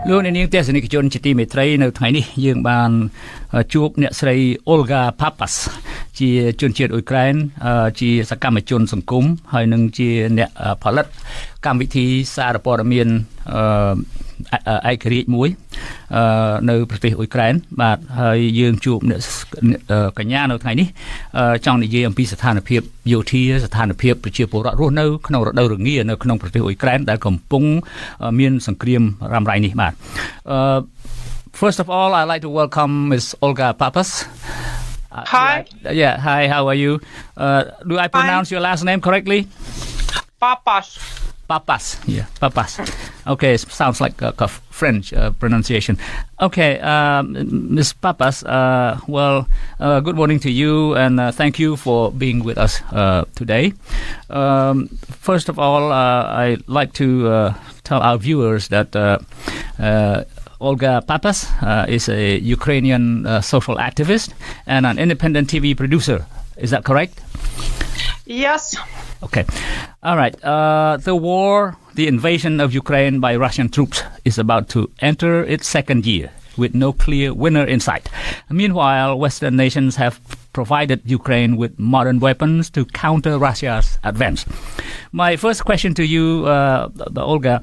លោកអ្នកនាងទស្សនិកជនជាទីមេត្រីនៅថ្ងៃនេះយើងបានជួបអ្នកស្រី Olga Papas ជាជនជាតិអ៊ុយក្រែនជាសកម្មជនសង្គមហើយនឹងជាអ្នកផលិតកម្មវិធីសារព័ត៌មានឯករាជ្យមួយនៅប្រទេសអ៊ុយក្រែនបាទហើយយើងជួបអ្នកកញ្ញានៅថ្ងៃនេះចង់និយាយអំពីស្ថានភាពយោធាស្ថានភាពប្រជាពលរដ្ឋរស់នៅក្នុងរដូវរងានៅក្នុងប្រទេសអ៊ុយក្រែនដែលកំពុងមានសង្គ្រាមរ៉ាំរ៉ៃនេះបាទFirst of all, I'd like to welcome Ms. Olga Papas. Hi. Hi, how are you? Do I pronounce your last name correctly? Papas. Papas. Okay, it sounds like a French pronunciation. Okay, Ms. Papas, good morning to you, and thank you for being with us today. First of all, I'd like to tell our viewers that Olga Papas is a Ukrainian social activist and an independent TV producer. Is that correct? Yes. Okay. All right. The invasion of Ukraine by Russian troops is about to enter its second year with no clear winner in sight. Meanwhile, Western nations have provided Ukraine with modern weapons to counter Russia's advance. My first question to you, Olga,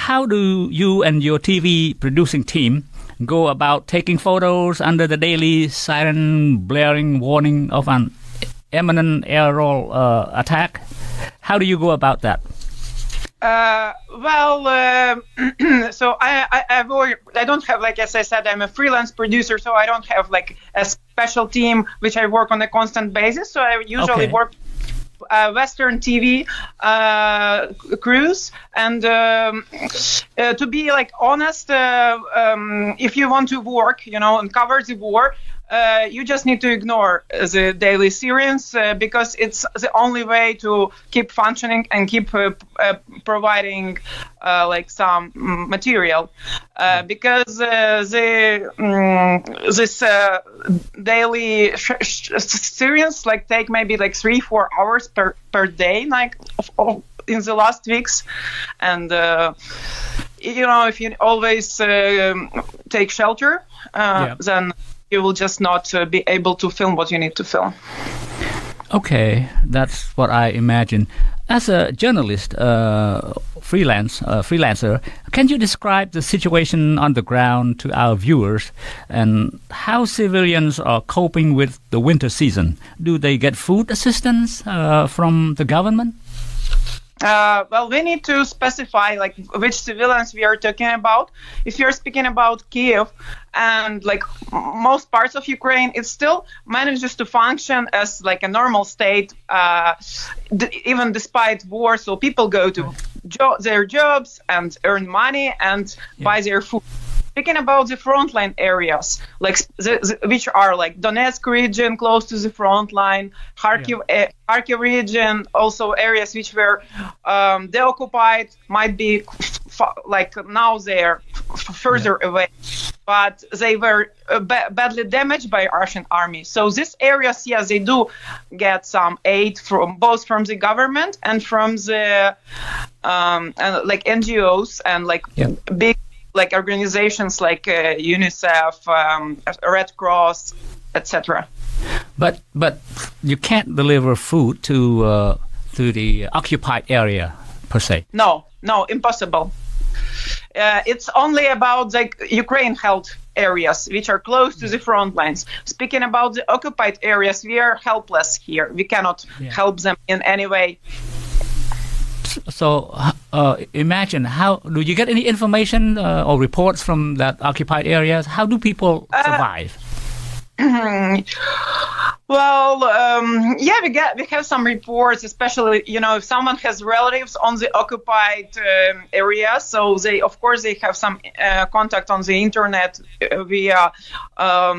how do you and your TV producing team go about taking photos under the daily siren blaring warning of an imminent aerial attack? How do you go about that? So I don't have, like, as I said, I'm a freelance producer, so I don't have like a special team which I work on a constant basis. So I usually work Western TV crews, and to be like honest, if you want to work, and cover the war, you just need to ignore the daily sirens because it's the only way to keep functioning and keep providing like some material because this daily sirens like take maybe like 3-4 hours per day, like in the last weeks, and if you always take shelter, then you will just not be able to film what you need to film. Okay, that's what I imagine. As a journalist, freelancer, can you describe the situation on the ground to our viewers and how civilians are coping with the winter season? Do they get food assistance from the government? We need to specify like which civilians we are talking about. If you're speaking about Kiev and like most parts of Ukraine, it still manages to function as like a normal state, even despite war. So people go to their jobs and earn money and buy their food. Speaking about the frontline areas, like which are like Donetsk region close to the front line, Kharkiv region, also areas which were deoccupied, might be like now they're further away, but they were badly damaged by Russian army. So these areas, yes, they do get some aid from both from the government and from the like NGOs and like big like organizations like UNICEF, Red Cross, etc. But you can't deliver food to the occupied area per se. No, impossible. It's only about like Ukraine-held areas which are close to the front lines. Speaking about the occupied areas, we are helpless here. We cannot help them in any way. So imagine, how do you get any information or reports from that occupied areas? How do people survive? We have some reports, especially if someone has relatives on the occupied area, so they have some contact on the internet via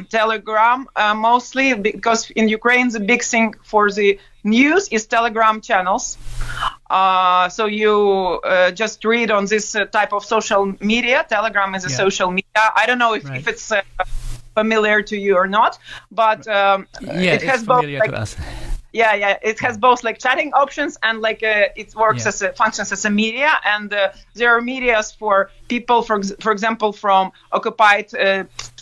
Telegram mostly, because in Ukraine the big thing for the news is Telegram channels. So you just read on this type of social media. Telegram is a social media. I don't know if it's familiar to you or not, but it has both familiar to us. Yeah. It has both like chatting options and like it works as functions as a media. And there are medias for people, for example, from occupied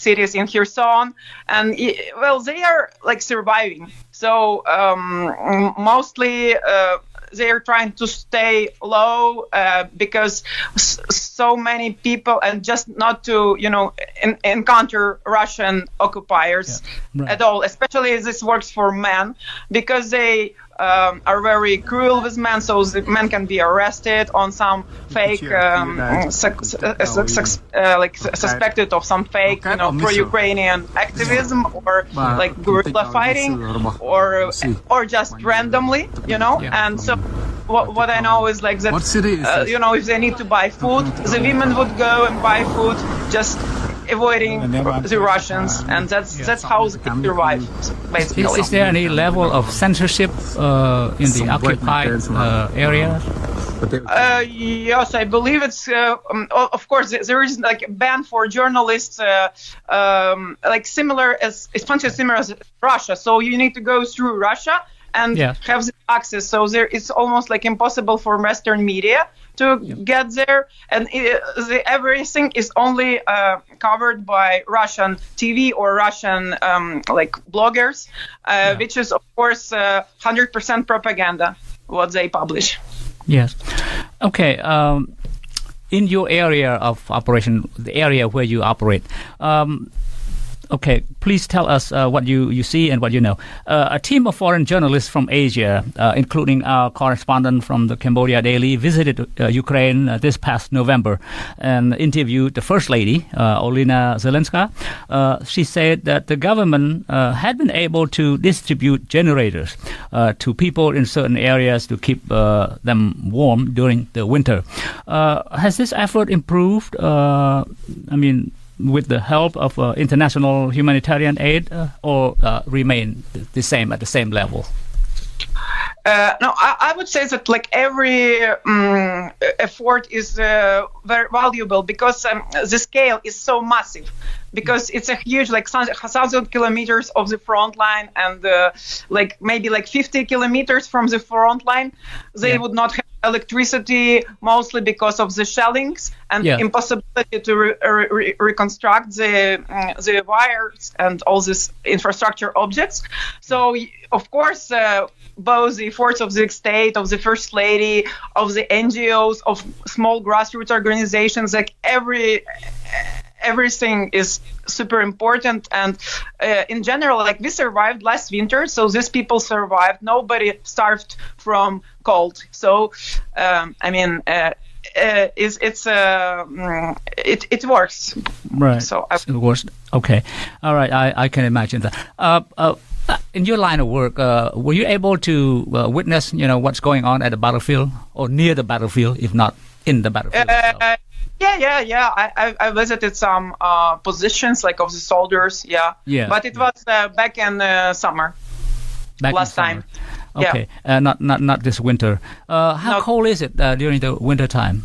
cities in Kherson, and they are like surviving. So mostly they are trying to stay low because so many people, and just not to encounter Russian occupiers at all. Especially this works for men because they are very cruel with men, so the men can be arrested on some fake, suspected of some fake, pro-Ukrainian activism or like guerrilla fighting, or just randomly, And so what I know is like that, if they need to buy food, the women would go and buy food, just avoiding the Russians, and that's how they survive, basically. Is there any level of censorship in the occupied area? Yes, I believe it's. Of course, there is like a ban for journalists, like similar as Russia. So you need to go through Russia and have the access. So it's almost like impossible for Western media to get there, and everything is only covered by Russian TV or Russian like bloggers, which is of course 100% propaganda what they publish. Yes. Okay. In your area of operation, the area where you operate, okay, please tell us what you see and what you know. A team of foreign journalists from Asia, including our correspondent from the Cambodia Daily, visited Ukraine this past November and interviewed the First Lady, Olena Zelenska. She said that the government had been able to distribute generators to people in certain areas to keep them warm during the winter. Has this effort improved? With the help of international humanitarian aid, or remain the same at the same level? No, I would say that like every effort is very valuable because the scale is so massive. Because it's a huge, like 1,000 kilometers of the front line, and like maybe like 50 kilometers from the front line, they would not have electricity, mostly because of the shellings and impossibility to reconstruct the wires and all these infrastructure objects. So of course, both the efforts of the state, of the First Lady, of the NGOs, of small grassroots organizations, like everything is super important. And in general, like we survived last winter, so these people survived. Nobody starved from cold. So it works. Right. So it works. Okay. All right. I can imagine that. In your line of work, were you able to witness, what's going on at the battlefield or near the battlefield, if not in the battlefield? Yeah. I visited some positions like of the soldiers. Yeah. But it was back in summer. Last time. Okay. Not this winter. How cold is it during the winter time?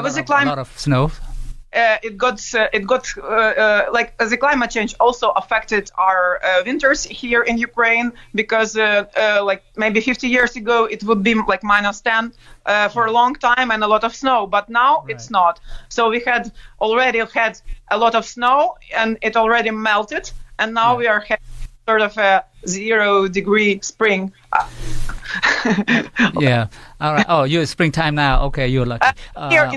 With the climate, a lot of snow. It got like the climate change also affected our winters here in Ukraine, because like maybe 50 years ago it would be like -10 for a long time and a lot of snow, but now it's not. So we had already had a lot of snow and it already melted, and now we are having sort of a 0-degree spring. Yeah. All right. Oh, you're springtime now. Okay, you're lucky.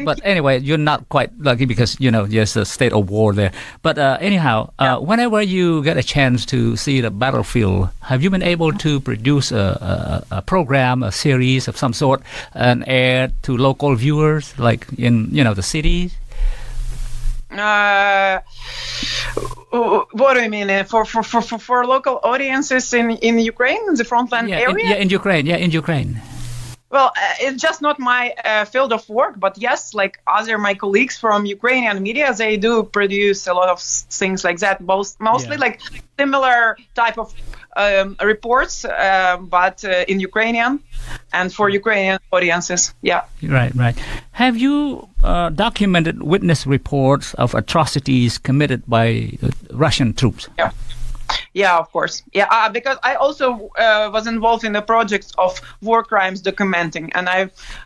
But anyway, you're not quite lucky because, there's a state of war there. But anyhow, whenever you get a chance to see the battlefield, have you been able to produce a program, a series of some sort, and air to local viewers, like in, the cities? What do you mean? For local audiences in Ukraine, in the frontline area? Yeah, in Ukraine. Well, it's just not my field of work, but yes, like other my colleagues from Ukrainian media, they do produce a lot of things like that, mostly like similar type of reports, but in Ukrainian and for Ukrainian audiences. Yeah. Right. Have you documented witness reports of atrocities committed by Russian troops? Yeah. Yeah, of course. Yeah, because I also was involved in the projects of war crimes documenting, and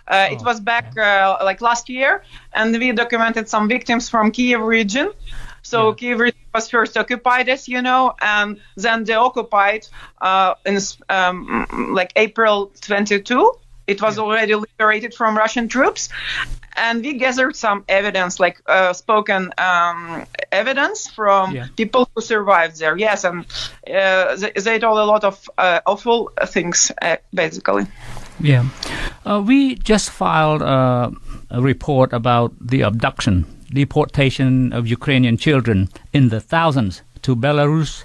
it was back like last year, and we documented some victims from Kiev region. So Kiev region was first occupied, as you know, and then deoccupied in like April 22. It was already liberated from Russian troops. And we gathered some evidence, like spoken evidence from people who survived there. Yes, and they told a lot of awful things, basically. Yeah. We just filed a report about the deportation of Ukrainian children in the thousands to Belarus,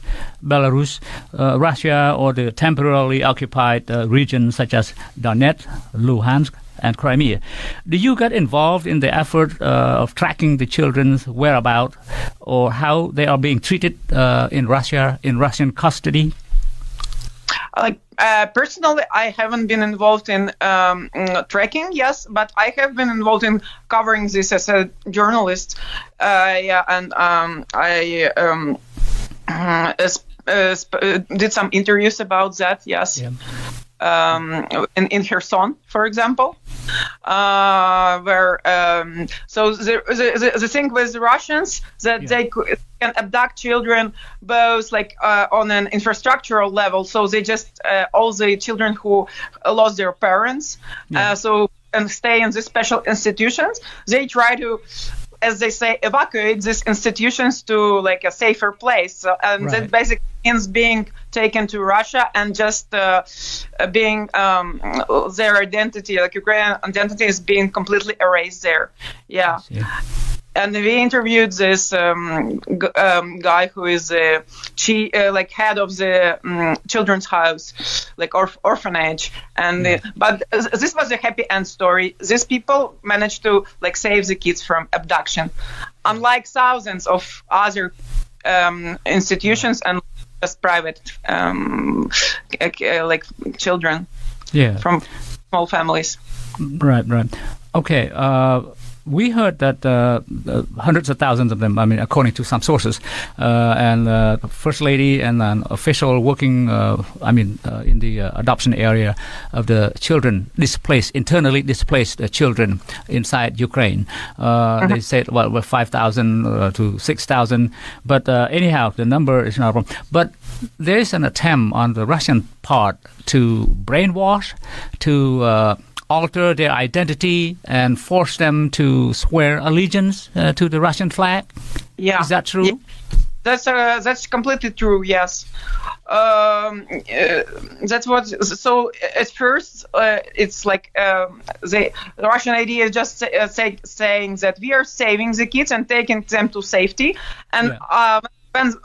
Russia, or the temporarily occupied regions such as Donetsk, Luhansk, and Crimea. Do you get involved in the effort of tracking the children's whereabouts or how they are being treated in Russia, in Russian custody? Personally, I haven't been involved in tracking, yes, but I have been involved in covering this as a journalist. And I did some interviews about that, yes. Yeah. In Kherson, for example, where so the thing with the Russians that they can abduct children both like on an infrastructural level, so they just all the children who lost their parents, and stay in these special institutions, they try to, as they say, evacuate these institutions to like a safer place, and that basically means being taken to Russia and just being their identity, like Ukrainian identity, is being completely erased there. Yeah. And we interviewed this guy who is like head of the children's house, like orphanage, and but this was a happy end story. These people managed to like save the kids from abduction, unlike thousands of other institutions and just private like children from small families. Right. Okay. We heard that hundreds of thousands of them, I mean, according to some sources, and First Lady and an official working, in the adoption area of the children internally displaced children inside Ukraine. They said, well, 5,000 to 6,000. But anyhow, the number is not a problem. But there is an attempt on the Russian part to brainwash, to alter their identity and force them to swear allegiance to the Russian flag. Yeah, is that true? Yeah. That's completely true. Yes, that's what. So at first, it's like the Russian idea is just saying that we are saving the kids and taking them to safety, and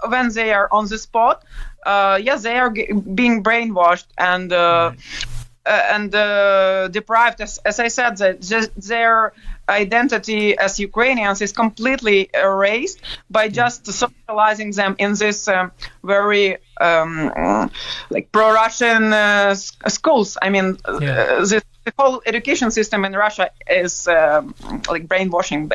when they are on the spot, they are being brainwashed and. And deprived, as I said, that their identity as Ukrainians is completely erased by just socializing them in this very like pro-Russian schools. I mean, the whole education system in Russia is like brainwashing.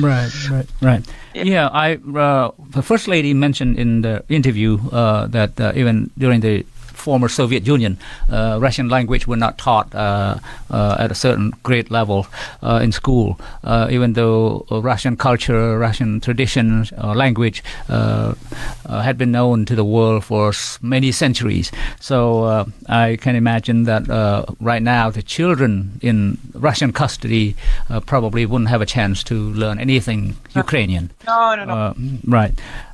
Right. Yeah, the First Lady mentioned in the interview that even during the former Soviet Union, Russian language were not taught at a certain grade level in school, even though Russian culture, Russian traditions, language had been known to the world for many centuries. So I can imagine that right now the children in Russian custody probably wouldn't have a chance to learn anything Ukrainian. No. Right.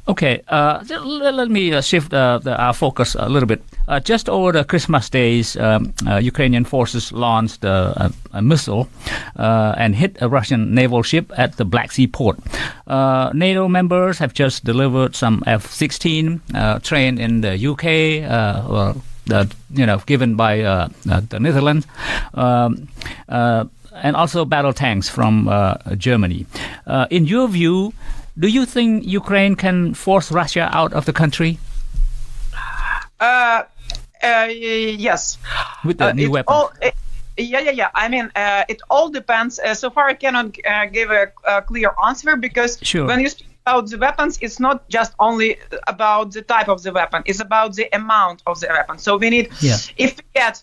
Okay, let me shift our focus a little bit. Just over the Christmas days, Ukrainian forces launched a missile and hit a Russian naval ship at the Black Sea port. NATO members have just delivered some F-16 trained in the UK, given by the Netherlands. And also battle tanks from Germany. In your view, do you think Ukraine can force Russia out of the country? Yes. With the new weapons? Yeah. I mean, it all depends. So far, I cannot give a clear answer because when you speak about the weapons, it's not just only about the type of the weapon, it's about the amount of the weapon. So we need, if we get,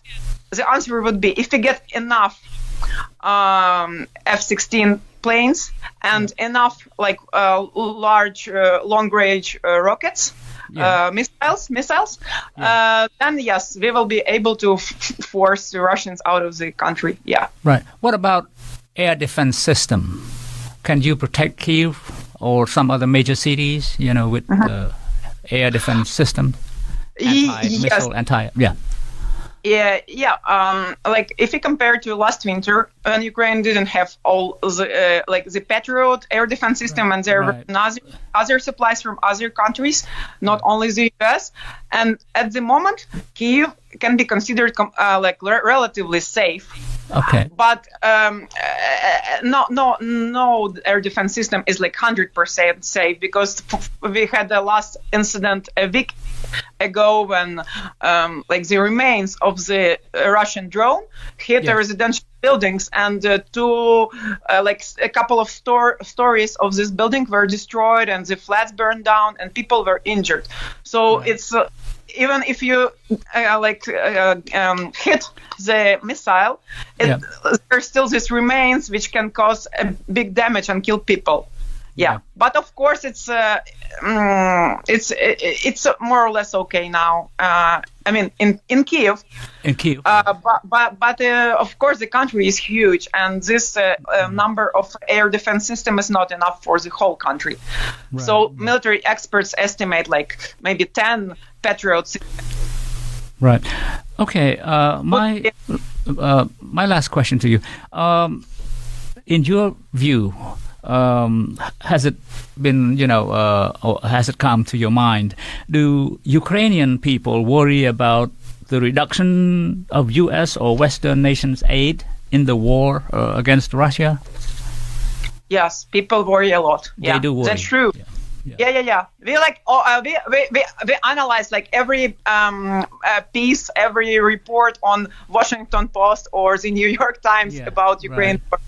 the answer would be, if we get enough F-16 planes and enough like large long-range rockets, missiles, then yes, we will be able to force the Russians out of the country. Yeah. Right. What about air defense system? Can you protect Kyiv or some other major cities, with air defense system? Like if you compare to last winter, when Ukraine didn't have all the the Patriot air defense system, and there were other supplies from other countries, not only the US. And at the moment, Kyiv can be considered relatively safe. Okay. But no air defense system is 100% safe, because we had the last incident a week ago when the remains of the Russian drone hit the residential buildings, and a couple of stories of this building were destroyed, and the flats burned down, and people were injured. So it's even if you hit the missile, there's still this remains which can cause a big damage and kill people. Yeah, but of course it's more or less okay now. I mean, in Kyiv. In Kyiv. But of course the country is huge, and this number of air defense system is not enough for the whole country. Right. So military experts estimate maybe 10 Patriots. Right. Okay. My last question to you. In your view, has it been, or has it come to your mind, do Ukrainian people worry about the reduction of U.S. or Western nations' aid in the war against Russia? Yes, people worry a lot. They do worry. That's true. Yeah. We we analyze every piece, every report on Washington Post or the New York Times about Ukraine. Right.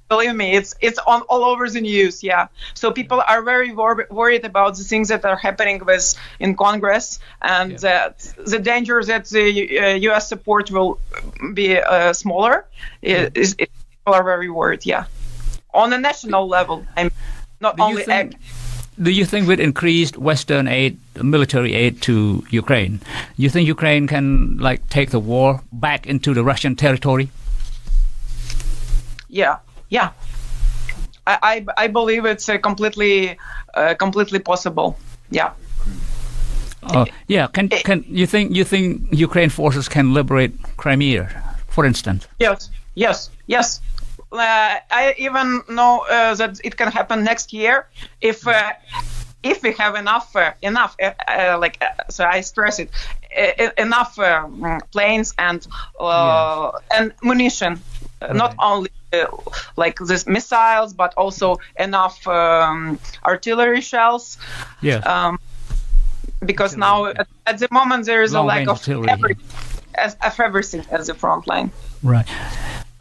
Believe me, it's on all over the news. Yeah, so people are very worried about the things that are happening in Congress, and the danger that the U.S. support will be smaller. People are very worried. Yeah, on a national level, not only. Do you think with increased Western aid, military aid to Ukraine, you think Ukraine can take the war back into the Russian territory? Yeah. I believe it's completely possible. Yeah. Can you think Ukraine forces can liberate Crimea, for instance? Yes. I even know that it can happen next year if we have enough, so I stress it, enough planes and munition, not only these missiles, but also enough artillery shells. Because now at the moment there is a lack of everything at the front line. Right.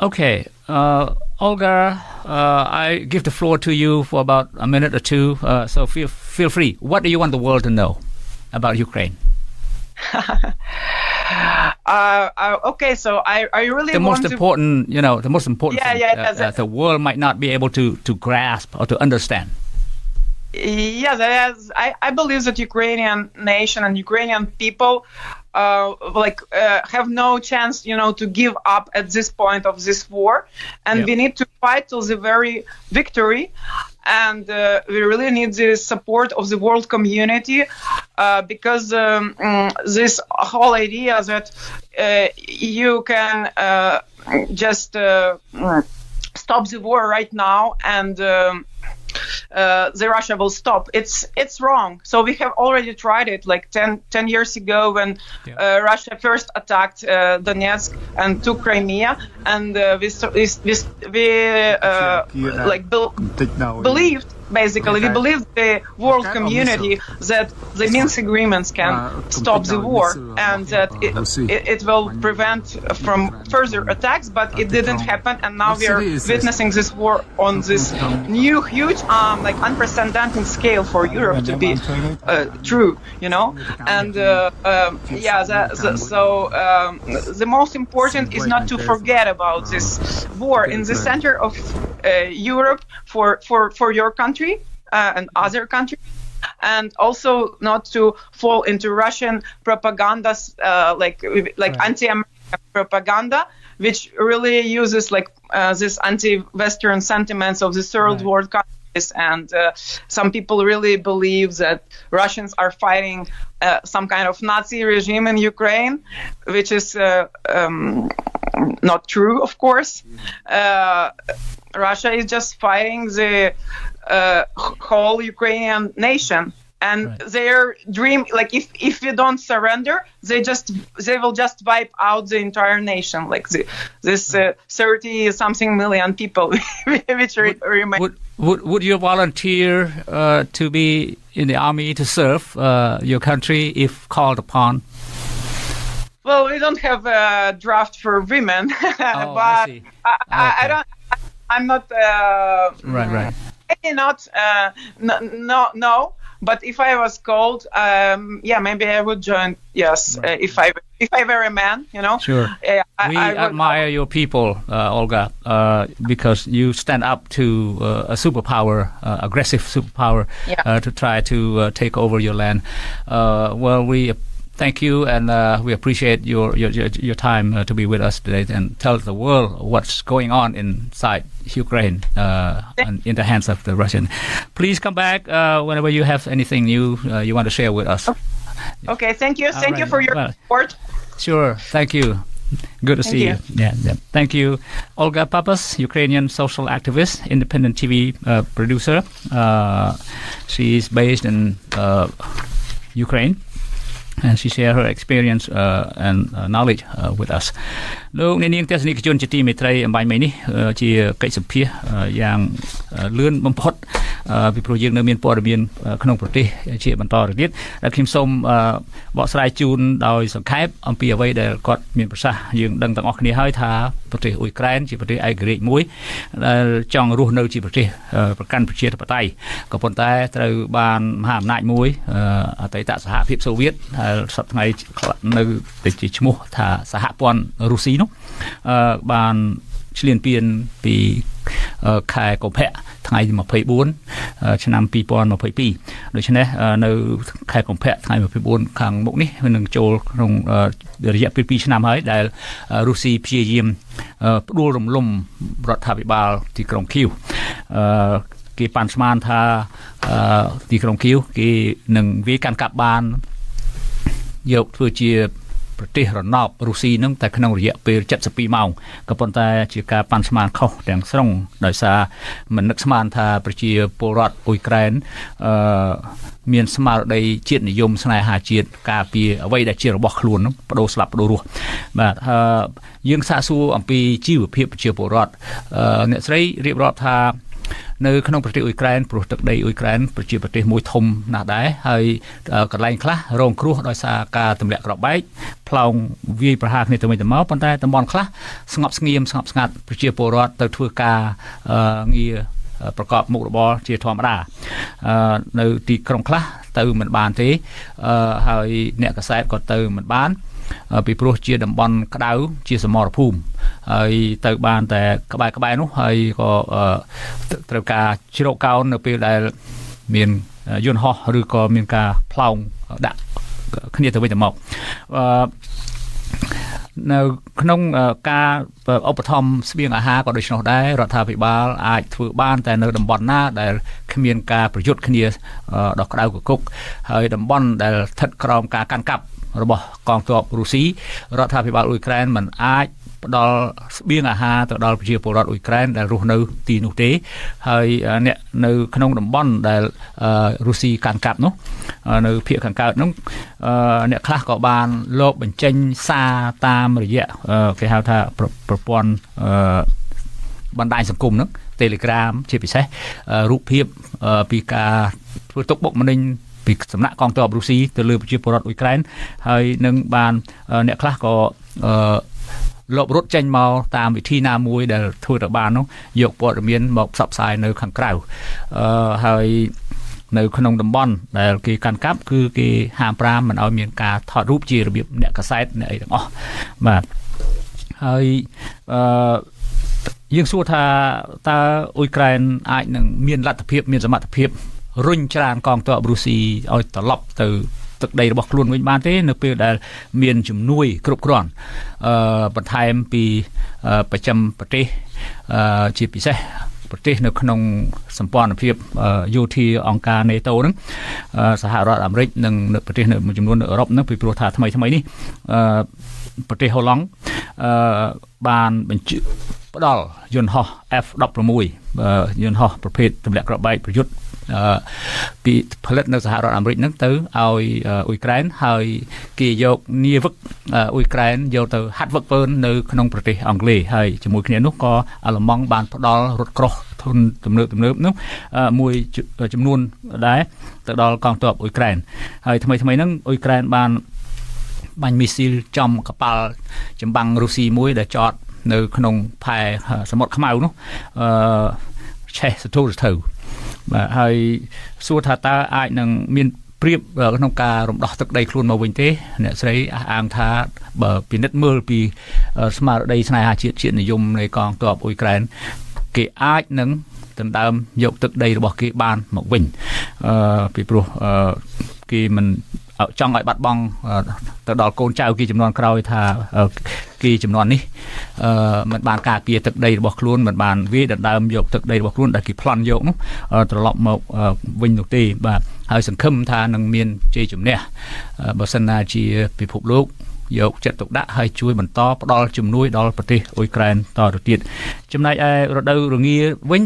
Okay. Olga, I give the floor to you for about a minute or two. So feel free. What do you want the world to know about Ukraine? Okay, so I really the most important thing the world might not be able to grasp or to understand. I believe that Ukrainian nation and Ukrainian people have no chance, to give up at this point of this war, and we need to fight till the very victory. And we really need the support of the world community, because this whole idea that you can just stop the war right now and the Russia will stop. It's wrong. So we have already tried it 10 years ago when Russia first attacked Donetsk and took Crimea, and we believed basically. We believe the world community that the Minsk agreements can stop the war and that it will prevent from further attacks, but it didn't happen, and now we are witnessing this war on this new, huge, like unprecedented scale for Europe to be true, you know. And the most important is not to forget about this war in the center of Europe for your country and other countries, and also not to fall into Russian propagandas like anti-American propaganda, which really uses like this anti-Western sentiments of the third world countries. And some people really believe that Russians are fighting some kind of Nazi regime in Ukraine, which is not true, of course. Russia is just fighting the whole Ukrainian nation. And their dream, like if you don't surrender, they will just wipe out the entire nation, like this 30-something million people, which remain. Would you volunteer to be in the army to serve your country if called upon? Well, we don't have a draft for women, but I don't. I'm not. Right. Maybe not. No. But if I was called, maybe I would join. Yes, if I were a man, you know. Sure. We admire your people, Olga, because you stand up to a superpower, aggressive superpower, to try to take over your land. We thank you, and we appreciate your time to be with us today and tell the world what's going on inside Ukraine and in the hands of the Russian. Please come back whenever you have anything new you want to share with us. Okay, thank you. Thank you for your support. Sure, thank you. Good to see you. Yeah. Thank you. Olga Papas, Ukrainian social activist, independent TV producer. She's based in Ukraine. And she shared her experience and knowledge with us. លោកអ្នកនាងទស្សនិកជនជាទីមេត្រីអំបញ្ញមិញនេះជាកិច្ចសម្ភាសយ៉ាងលឿនបំផុតពីព្រោះយើងនៅមានព័ត៌មានក្នុងប្រទេសជាបន្តទៅទៀតដែលខ្ញុំសូមបកស្រាយជូនដោយសង្ខេបអំពីអ្វីដែលគាត់មានប្រសាសន៍យើងដឹងទាំងអស់គ្នាហើយថាប្រទេសអ៊ុយក្រែនជាប្រទេសឯករាជ្យមួយដែលចង់រស់នៅជាប្រទេសប្រកាន់ប្រជាធិបតេយ្យក៏ប៉ុន្តែត្រូវបានមហាអំណាចមួយអតីតសហភាពសូវៀតដែលសប្តាហ៍ថ្ងៃនៅតែជាឈ្មោះថាសហព័ន្ធរុស្ស៊ីនោះបានឈ្លានពានពីខែកុម្ភៈថ្ងៃ24ឆ្នាំ2022ដូច្នេះនៅខែកុម្ភៈថ្ងៃ24ខាងមុខនេះនឹងចូលក្នុងរយៈពេល2ឆ្នាំហើយដែលរុស្ស៊ីព្យាយាមផ្ដួលរំលំរដ្ឋាភិបាលទីក្រុងគីវគេប៉ាន់ស្មានថាទីក្រុងគីវគេនឹងវាយកាន់កាប់បានយកធ្វើជាប្រទេសរណបរុស្ស៊ីនឹងតែក្នុងរយៈពេល72ម៉ោងក៏ប៉ុន្តែជាការប៉ាន់ស្មានខុសទាំងស្រុងដោយសារមិននឹកស្មានថាប្រជាពលរដ្ឋអ៊ុយក្រែនមានស្មារតីជាតិនិយមស្នេហាជាតិការពារអ្វីដែលជារបស់ខ្លួននោះបដូរស្លាប់បដូររស់បាទយើងសាកសួរអំពីជីវភាពប្រជាពលរដ្ឋអ្នកស្រីរៀបរាប់ថានៅក្នុងប្រទេសអ៊ុយក្រែនព្រោះទឹកដីអ៊ុយក្រែនប្រជាប្រទេសមួយធំណាស់ដែរហើយកន្លែងខ្លះរងគ្រោះដោយសារការទម្លាក់គ្រាប់បែកផ្លោងវាយប្រហារគ្នាទៅវិញទៅមកប៉ុន្តែតំបន់ខ្លះស្ងប់ស្ងៀមស្ងប់ស្ងាត់ប្រជាពលរដ្ឋទៅធ្វើការងារប្រកបមុខរបរជាធម្មតានៅទីក្រុងខ្លះទៅមិនបានទេហើយអ្នកកសែតក៏ទៅមិនបានពីព្រោះជាតំបន់ក្តៅជាសមរភូមិហើយទៅបានតែក្បែរនោះហើយក៏ត្រូវការជ្រកកោននៅពេលដែលមានយន្តហោះឬក៏មានការផ្លោងដាក់គ្នាទៅវិញទៅមកនៅក្នុងការឧបត្ថម្ភស្បៀងអាហារក៏ដូច្នោះដែររដ្ឋាភិបាលអាចធ្វើបានតែនៅតំបន់ណាដែលគ្មានការប្រយុទ្ធគ្នាដ៏ក្តៅគគុកហើយតំបន់ដែលស្ថិតក្រោមការកាន់កាប់របស់កងទ័ពរុស្ស៊ីរដ្ឋាភិបាលអ៊ុយក្រែនមិនអាចផ្ដល់ស្បៀងអាហារទៅដល់ប្រជាពលរដ្ឋអ៊ុយក្រែនដែលរស់នៅទីនោះទេហើយអ្នកនៅក្នុងតំបន់ដែលរុស្ស៊ីកាន់កាប់នោះនៅភាគខាងកើតនោះអ្នកខ្លះក៏បានលបបញ្ចេញសារតាមរយៈគេហៅថាប្រព័ន្ធបណ្ដាញសង្គមហ្នឹង Telegram ជាពិសេសរូបភាពពីការធ្វើទុកបុកម្នេញពីសំណាក់កងទ័ពរុស្ស៊ីទៅលើប្រជាពលរដ្ឋអ៊ុយក្រែនហើយនឹងបានអ្នកខ្លះក៏លបរត់ចេញមកតាមវិធីណាមួយដែលធ្វើទៅបាននោះយកព័ត៌មានមកផ្សព្វផ្សាយនៅខាងក្រៅហើយនៅក្នុងតំបន់ដែលគេកាន់កាប់គឺគេហាម5មិនឲ្យមានការថតរូបជារបៀបអ្នកកាសែតអ្នកអីទាំងអស់បាទហើយយើងសួរថាតើអ៊ុយក្រែនអាចនឹងមានលទ្ធភាពមានសមត្ថភាពរុញច្រានកងទ័ពរុស្ស៊ីឲ្យត្រឡប់ទៅទឹកដីរបស់ខ្លួនវិញបានទេនៅពេលដែលមានជំនួយគ្រប់គ្រាន់បន្ថែមពីប្រចាំប្រទេសជាពិសេសប្រទេសនៅក្នុងសម្ព័ន្ធភាពយោធាអង្គការ NATO ហ្នឹងសហរដ្ឋអាមេរិកនិងប្រទេសនៅមួយចំនួននៅអឺរ៉ុបហ្នឹងពីព្រោះថាថ្មីនេះប្រទេសហូឡង់បានបញ្ជូនផ្ដល់យន្តហោះ F-16 យន្តហោះប្រភេទទម្លាក់គ្រាប់បែកប្រយុទ្ធពីផលិតនៅសហរដ្ឋអាមេរិកហ្នឹងទៅឲ្យអ៊ុយក្រែនហើយគេយកនាវិកអ៊ុយក្រែនយកទៅហាត់វឹកវើនៅក្នុងប្រទេសអង់គ្លេសហើយជាមួយគ្នានោះក៏អាល្លឺម៉ង់បានផ្ដល់រថក្រោះធុនទំនើបនោះមួយចំនួនដែរទៅដល់កងទ័ពអ៊ុយក្រែនហើយថ្មីហ្នឹងអ៊ុយក្រែនបានបាញ់មីស៊ីលចំកប៉ាល់ចម្បាំងរុស្ស៊ីមួយដែលចតនៅក្នុងផែសមុទ្រខ្មៅនោះឆេះសធុរទៅបាទហើយសួរថាតើអាចនឹងមានព្រៀបក្នុងការរំដោះទឹកដីខ្លួនមកវិញទេអ្នកស្រីអះអាងថាបើពិនិត្យមើលពីស្មារតីស្នេហាជាតិនិយមនៃកងទ័ពអ៊ុយក្រែនគេអាចនឹងដណ្ដើមយកទឹកដីរបស់គេបានមកវិញពីព្រោះគេមិនចង់ឲ្យបាត់បង់ទៅដល់កូនចៅគេចំនួនក្រោយថាគេចំនួននេះមិនបានការពារទឹកដីរបស់ខ្លួនមិនបានវាដណ្ដើមយកទឹកដីរបស់ខ្លួនដែលគេប្លន់យកនោះត្រឡប់មកវិញនោះទេបាទហើយសង្ឃឹមថានឹងមានជ័យជំនះបើសិនណាជាពិភពលោកយកចិត្តទុកដាក់ហើយជួយបន្តផ្ដល់ជំនួយដល់ប្រទេសអ៊ុយក្រែនតទៅទៀតចំណែកឯរដូវរងាវិញ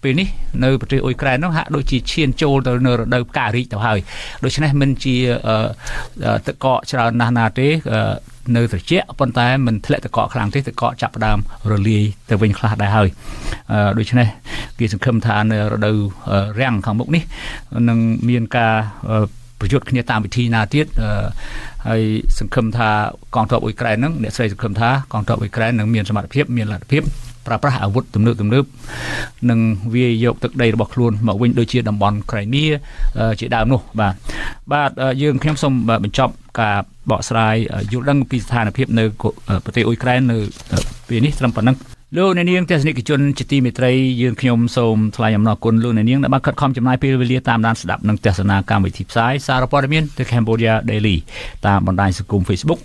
ពេលនេះនៅប្រទេសអ៊ុយក្រែននោះហាក់ដូចជាឈានចូលទៅនៅរដូវផ្ការីកទៅហើយដូច្នេះមិនជាទឹកកកច្រើនណាស់ណាទេនៅត្រជាក់ប៉ុន្តែមិនធ្លាក់ទឹកកកខ្លាំងទេទឹកកកចាប់ផ្ដើមរលាយទៅវិញខ្លះដែរហើយដូច្នេះគេសង្ឃឹមថានៅរដូវរាំងខាងមុខនេះនឹងមានការប្រយុទ្ធគ្នាតាមវិធីណាទៀតហើយសង្ឃឹមថាកងទ័ពអ៊ុយក្រែនហ្នឹងអ្នកស្រីសង្ឃឹមថាកងទ័ពអ៊ុយក្រែននឹងមានសមត្ថភាពមានលទ្ធភាពប្រើប្រាស់អាវុធទំនើបនិងវាយកទឹកដីរបស់ខ្លួនមកវិញដូចជាតំបន់ក្រៃមៀជាដើមនោះបាទយើងខ្ញុំសូមបញ្ចប់ការបកស្រាយយល់ដឹងពីស្ថានភាពនៅប្រទេសអ៊ុយក្រែននៅពេលនេះត្រឹមប៉ុណ្ណឹងលោកអ្នកនាងទស្សនិកជនជាទីមេត្រីយើងខ្ញុំសូមថ្លែងអំណរគុណលោកអ្នកនាងដែលបានខិតខំចំណាយពេលវេលាតាមដានស្ដាប់និងទស្សនាកម្មវិធីផ្សាយសារព័ត៌មាន The Cambodia Daily តាមបណ្ដាញសង្គម Facebook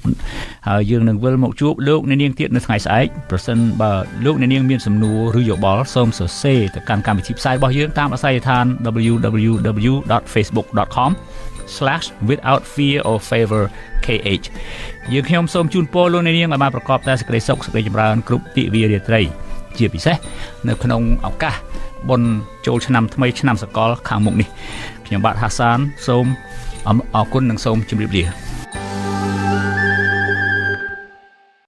ហើយយើងនឹងវិលមកជួបលោកអ្នកនាងទៀតនៅថ្ងៃស្អែកប្រសិនបើលោកអ្នកនាងមានសំណួរឬយោបល់សូមសរសេរទៅកាន់កម្មវិធីផ្សាយរបស់យើងតាមអាស័យដ្ឋាន www.facebook.com/without fear or favor KH យើងខ្ញុំសូមជូនពរលោកអ្នកនាងឲ្យបានប្រកបតែសេចក្តីសុខសេចក្តីចម្រើនគ្រប់ទិវារាត្រីជាពិសេសនៅក្នុងឱកាសបុណ្យចូលឆ្នាំថ្មីឆ្នាំសកលខាងមុខនេះខ្ញុំបាទហាសានសូមអរគុណនិងសូមជម្រាបលា